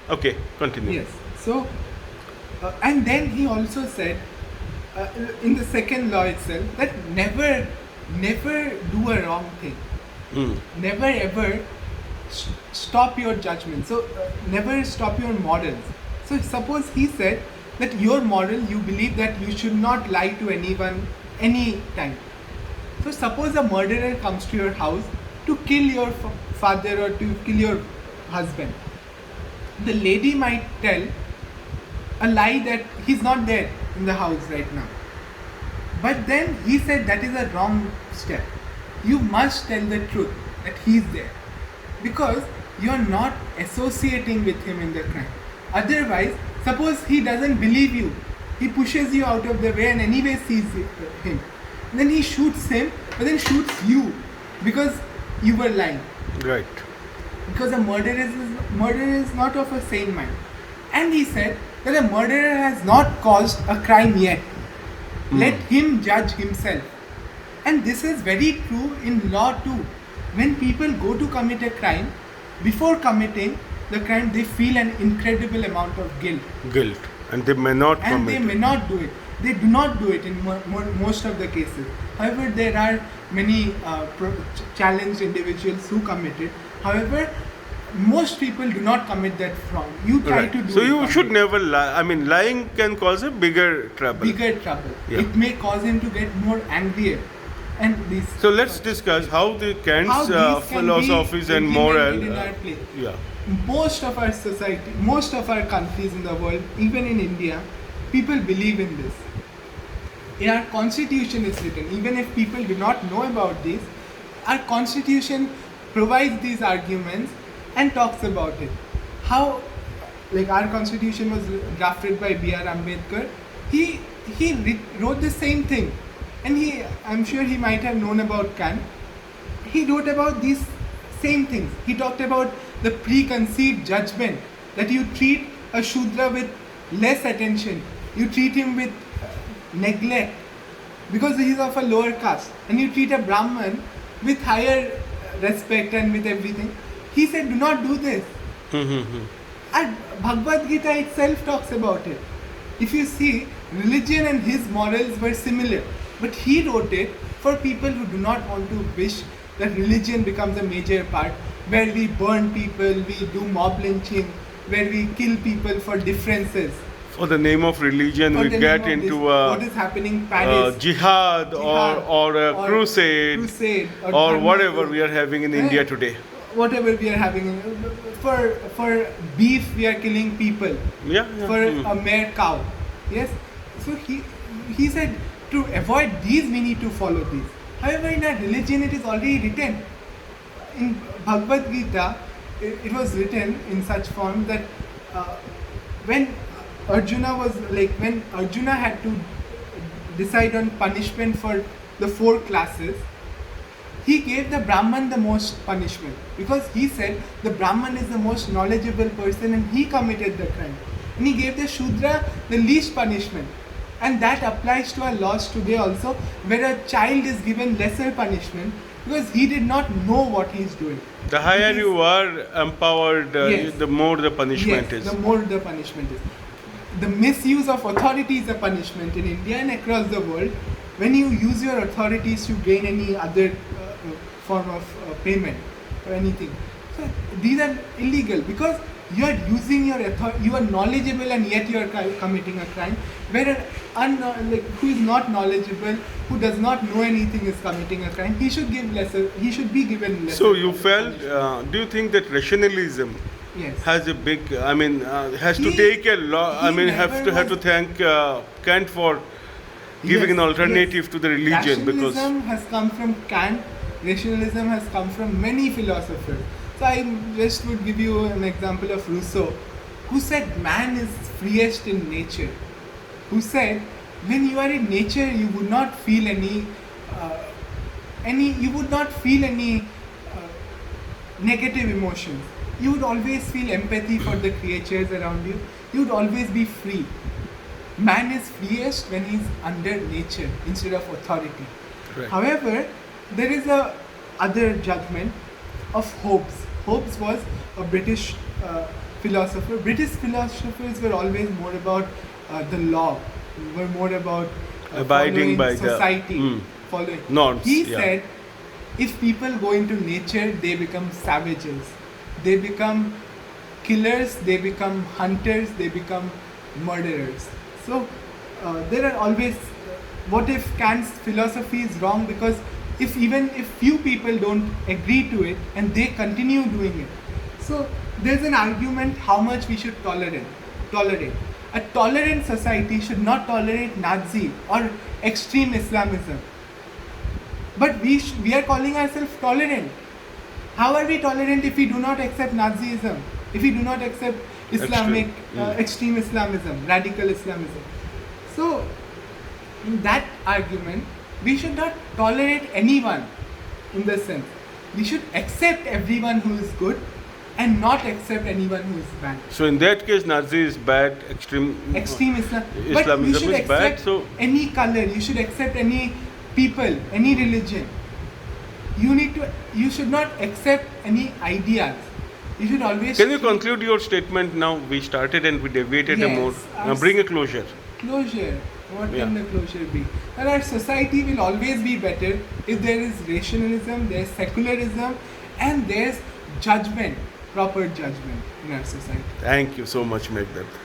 Okay, continue. Yes. So, and then he also said in the second law itself that never do a wrong thing. Never ever stop your judgment. So, never stop your morals. So, suppose he said that your moral, you believe that you should not lie to anyone any time. So, suppose a murderer comes to your house to kill your father or to kill your husband. The lady might tell a lie that he's not there in the house right now. But then he said that is a wrong step. You must tell the truth that he's there. Because you are not associating with him in the crime. Otherwise, suppose he doesn't believe you, he pushes you out of the way and anyway sees him. Then he shoots him, but then shoots you because you were lying. Right. Because a murderer is not of a sane mind. And he said that a murderer has not caused a crime yet. Let him judge himself. And this is very true in law too. When people go to commit a crime, before committing the crime, they feel an incredible amount of guilt. Guilt. And they may not And commit they may not do it. They do not do it in most of the cases. However, there are many challenged individuals who commit it. However, most people do not commit that wrong. You try Right. to do So it. you should never lie. I mean, lying can cause a bigger trouble. bigger trouble. Yeah. It may cause him to get more angrier. And these. So let's discuss how the Kant's how these can philosophies be and implemented moral. in our play. Yeah. Most of our society, most of our countries in the world, even in India, people believe in this. In our constitution it's written, even if people do not know about this, our constitution provides these arguments and talks about it. How, like our constitution was drafted by B.R. Ambedkar, he wrote the same thing. And I'm sure he might have known about Kant. He wrote about these same things. He talked about the preconceived judgment, that you treat a Shudra with less attention, you treat him with neglect because he is of a lower caste, and you treat a Brahman with higher respect and with everything. He said, do not do this. And Bhagavad Gita itself talks about it. If you see, religion and his morals were similar, but he wrote it for people who do not want to wish that religion becomes a major part, where we burn people, we do mob lynching, where we kill people for differences. For the name of religion, For we the get name of into what is happening in Paris, jihad or a crusade or whatever we are having in India today. Whatever we are having, for beef we are killing people, Yeah. for a mere cow. Yes. So he said to avoid these we need to follow these. However, in our religion it is already written. In Bhagavad Gita, it was written in such form that when Arjuna had to decide on punishment for the 4 classes, he gave the Brahman the most punishment because he said the Brahman is the most knowledgeable person and he committed the crime. And he gave the Shudra the least punishment. And that applies to our laws today also, where a child is given lesser punishment because he did not know what he is doing. The higher you are empowered, Yes. the more the punishment Yes, is. the more the punishment is. The misuse of authority is a punishment in India and across the world. When you use your authorities to gain any other form of payment or anything, so these are illegal because you are using your authority. You are knowledgeable and yet you are committing a crime. Where who is not knowledgeable, who does not know anything, is committing a crime. He should give lesser. He should be given lesser. So you felt, do you think that rationalism Yes. has a big, has to He- take a lot, he have never to thank Kant for giving an Yes, alternative yes. to the religion, because Rationalism has come from Kant. Rationalism has come from many philosophers. So I just would give you an example of Rousseau, who said man is freest in nature. Who said when you are in nature, you would not feel any negative emotions. You would always feel empathy for the creatures around you. You would always be free. Man is freest when he is under nature instead of authority. Right. However, there is a other judgment of Hobbes. Hobbes was a British philosopher. British philosophers were always more about the law, were more about Abiding following by the, society, following norms, He yeah. said, if people go into nature, they become savages, they become killers, they become hunters, they become murderers. So there are always. What if Kant's philosophy is wrong? Because even if few people don't agree to it and they continue doing it, so there's an argument how much we should tolerate. A tolerant society should not tolerate Nazi or extreme Islamism. But we are calling ourselves tolerant. How are we tolerant if we do not accept Nazism? If we do not accept Islamic extreme Islamism, radical Islamism? So in that argument, we should not tolerate anyone in the sense. We should accept everyone who is good and not accept anyone who is bad. So in that case, Nazi is bad, extreme Islam. But you Islamism should is bad. accept So any color. You should accept any people, any religion. You should not accept any ideas. You should always. can you conclude your statement now? We started and we deviated Yes, more. I'm Now bring a closure. Closure. What Yeah. can the closure be? That our society will always be better if there is rationalism, there is secularism, and there is judgment, proper judgment in our society. Thank you so much, Meghdad.